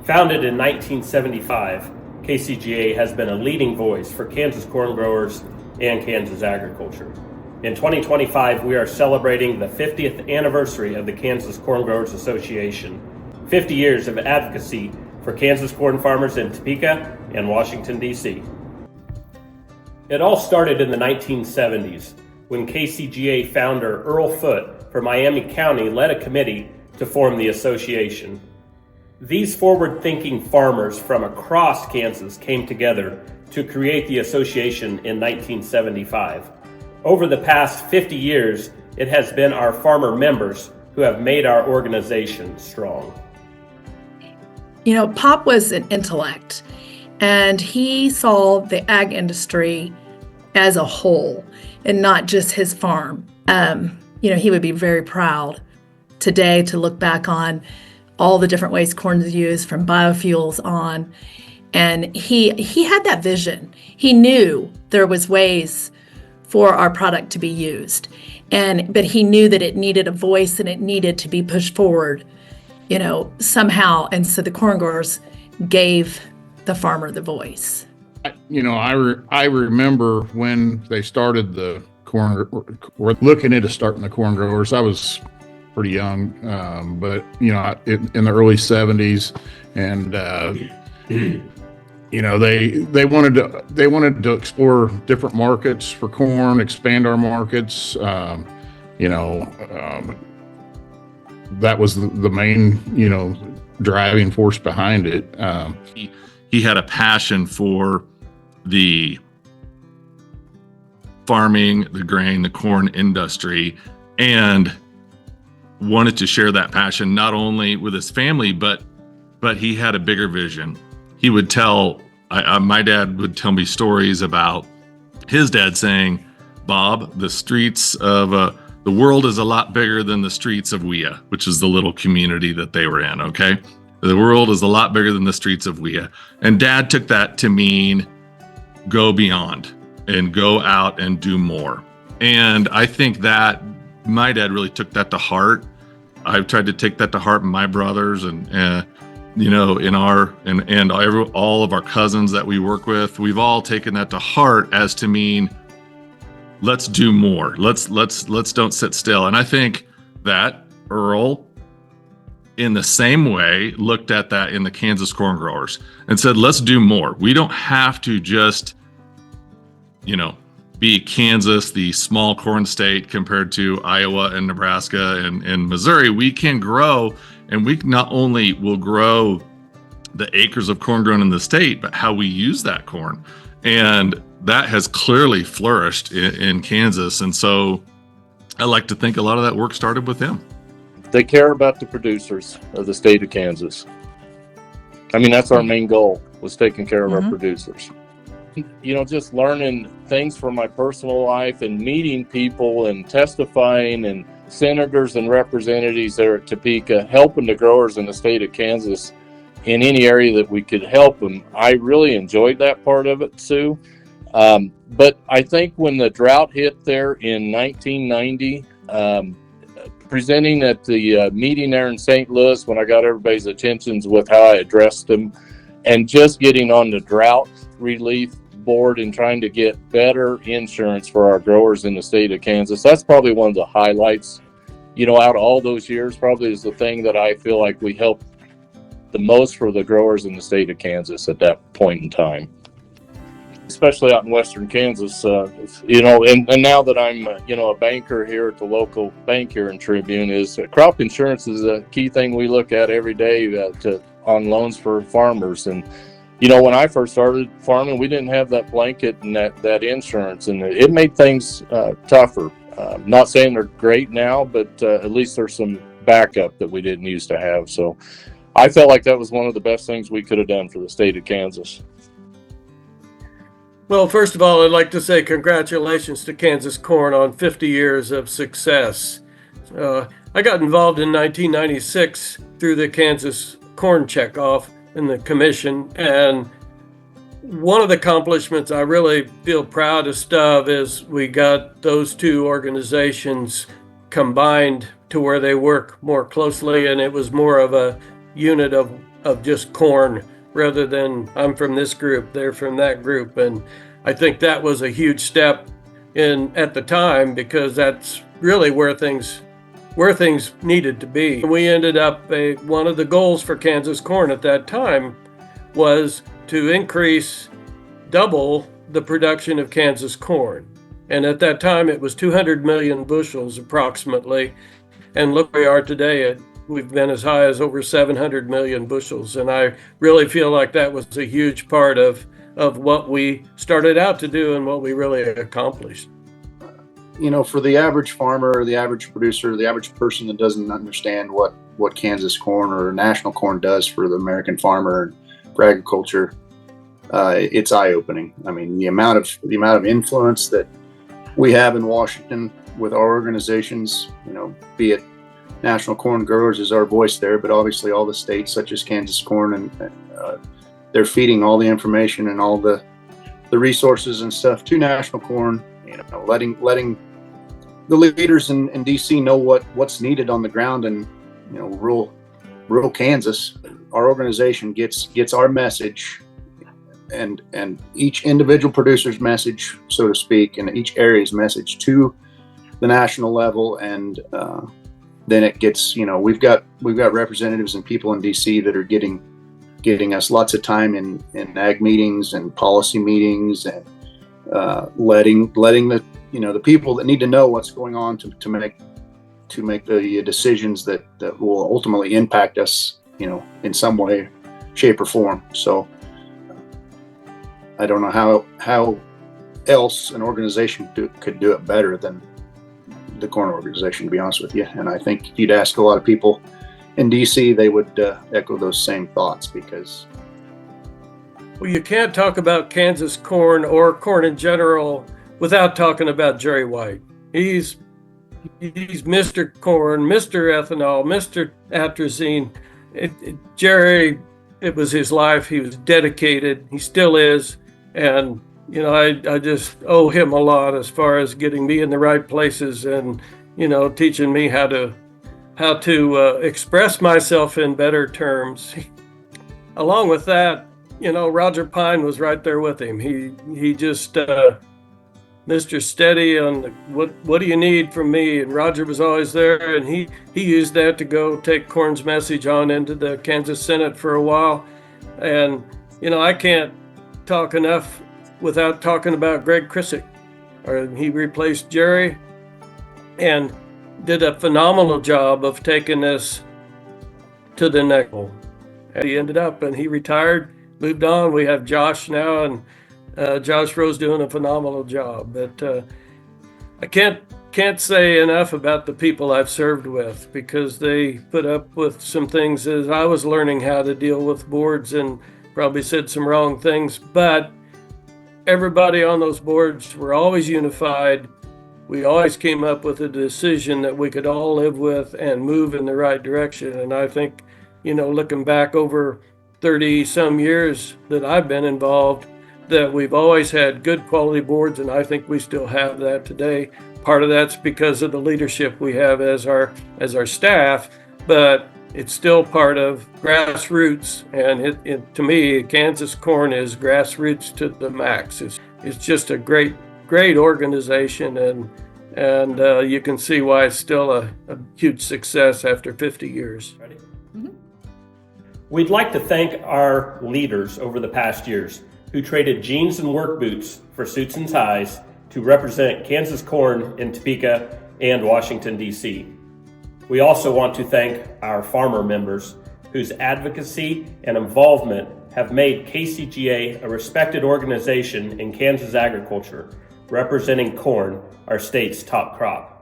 Founded in 1975, KCGA has been a leading voice for Kansas corn growers and Kansas agriculture. In 2025, we are celebrating the 50th anniversary of the Kansas Corn Growers Association, 50 years of advocacy for Kansas corn farmers in Topeka and Washington DC. It all started in the 1970s when KCGA founder Earl Foote from Miami County led a committee to form the association. These forward-thinking farmers from across Kansas came together to create the association in 1975. Over the past 50 years, it has been our farmer members who have made our organization strong. You know, Pop was an intellect, and he saw the ag industry as a whole and not just his farm. He would be very proud today to look back on all the different ways corn is used, from biofuels on. And he had that vision. He knew there was ways for our product to be used. But he knew that it needed a voice and it needed to be pushed forward, somehow. And so the corn growers gave the farmer the voice. I remember when they started the corn, or looking into starting the corn growers. I was pretty young, but in the early 70s, and they wanted to explore different markets for corn, expand our markets. That was the main driving force behind it. He had a passion for the farming, the grain, the corn industry, and wanted to share that passion not only with his family, but he had a bigger vision. He would tell, my dad would tell me stories about his dad saying, "Bob, the streets of the world is a lot bigger than the streets of Weah," which is the little community that they were in. Okay, the world is a lot bigger than the streets of Weah, and Dad took that to mean go beyond and go out and do more. And I think that my dad really took that to heart. I've tried to take that to heart, my brothers and all of our cousins that we work with. We've all taken that to heart as to mean, let's do more. Let's don't sit still. And I think that Earl, in the same way, looked at that in the Kansas corn growers and said, let's do more. We don't have to just, be Kansas, the small corn state, compared to Iowa and Nebraska and Missouri. We can grow, and we not only will grow the acres of corn grown in the state, but how we use that corn. And that has clearly flourished in Kansas. And so I like to think a lot of that work started with him. They care about the producers of the state of Kansas. I mean, that's our main goal, was taking care of our producers. Just learning things from my personal life and meeting people and testifying, and senators and representatives there at Topeka, helping the growers in the state of Kansas in any area that we could help them. I really enjoyed that part of it, Sue. But I think when the drought hit there in 1990, presenting at the meeting there in St. Louis, when I got everybody's attentions with how I addressed them, and just getting on the drought relief board and trying to get better insurance for our growers in the state of Kansas, that's probably one of the highlights, out of all those years, probably is the thing that I feel like we helped the most for the growers in the state of Kansas at that point in time. Especially out in western Kansas, and now that I'm, a banker here at the local bank here in Tribune, is crop insurance is a key thing we look at every day on loans for farmers. And, when I first started farming, we didn't have that blanket and that insurance, and it made things tougher. Not saying they're great now, but at least there's some backup that we didn't used to have. So I felt like that was one of the best things we could have done for the state of Kansas. Well, first of all, I'd like to say congratulations to Kansas Corn on 50 years of success. I got involved in 1996 through the Kansas Corn Checkoff and the commission, and one of the accomplishments I really feel proudest of is we got those two organizations combined to where they work more closely, and it was more of a unit of of just corn rather than I'm from this group, they're from that group. And I think that was a huge step in at the time, because that's really where things needed to be. We ended up, one of the goals for Kansas corn at that time was to double the production of Kansas corn. And at that time, it was 200 million bushels approximately. And look where we are today. We've been as high as over 700 million bushels. And I really feel like that was a huge part of what we started out to do and what we really accomplished. You know, for the average farmer, the average producer, the average person that doesn't understand what Kansas corn or national corn does for the American farmer and for agriculture, it's eye-opening. I mean, the amount of influence that we have in Washington with our organizations, you know, be it National Corn Growers is our voice there, but obviously all the states such as Kansas Corn, and they're feeding all the information and all the resources and stuff to National Corn, you know, letting the leaders in DC know what's needed on the ground. And, you know, rural Kansas, our organization gets our message and each individual producer's message, so to speak, and each area's message to the national level. And then it gets, you know, we've got representatives and people in DC that are getting us lots of time in ag meetings and policy meetings, and letting the, you know, the people that need to know what's going on to make the decisions that will ultimately impact us, you know, in some way, shape, or form. So I don't know how else an organization could do it better than the corn organization, to be honest with you. And I think if you'd ask a lot of people in DC, they would echo those same thoughts, because well, you can't talk about Kansas corn or corn in general without talking about Jere White. He's Mr. Corn, Mr. Ethanol, Mr. Atrazine. Jere, it was his life. He was dedicated. He still is. And, you know, I just owe him a lot as far as getting me in the right places and, you know, teaching me how to express myself in better terms. Along with that, you know, Roger Pine was right there with him. He just Mr. Steady on what do you need from me? And Roger was always there, and he used that to go take Corn's message on into the Kansas Senate for a while. And, you know, I can't talk enough without talking about Greg Krissek. He replaced Jere and did a phenomenal job of taking this to the next level. He ended up, and he retired, moved on. We have Josh now, and Josh Roe's doing a phenomenal job. But I can't say enough about the people I've served with, because they put up with some things as I was learning how to deal with boards, and probably said some wrong things. But everybody on those boards were always unified. We always came up with a decision that we could all live with and move in the right direction. And I think, you know, looking back over 30 some years that I've been involved, that we've always had good quality boards, and I think we still have that today. Part of that's because of the leadership we have as our staff, but it's still part of grassroots. And to me, Kansas Corn is grassroots to the max. It's just a great organization, and you can see why it's still a huge success after 50 years. Ready? Mm-hmm. We'd like to thank our leaders over the past years who traded jeans and work boots for suits and ties to represent Kansas corn in Topeka and Washington, DC. We also want to thank our farmer members whose advocacy and involvement have made KCGA a respected organization in Kansas agriculture, representing corn, our state's top crop.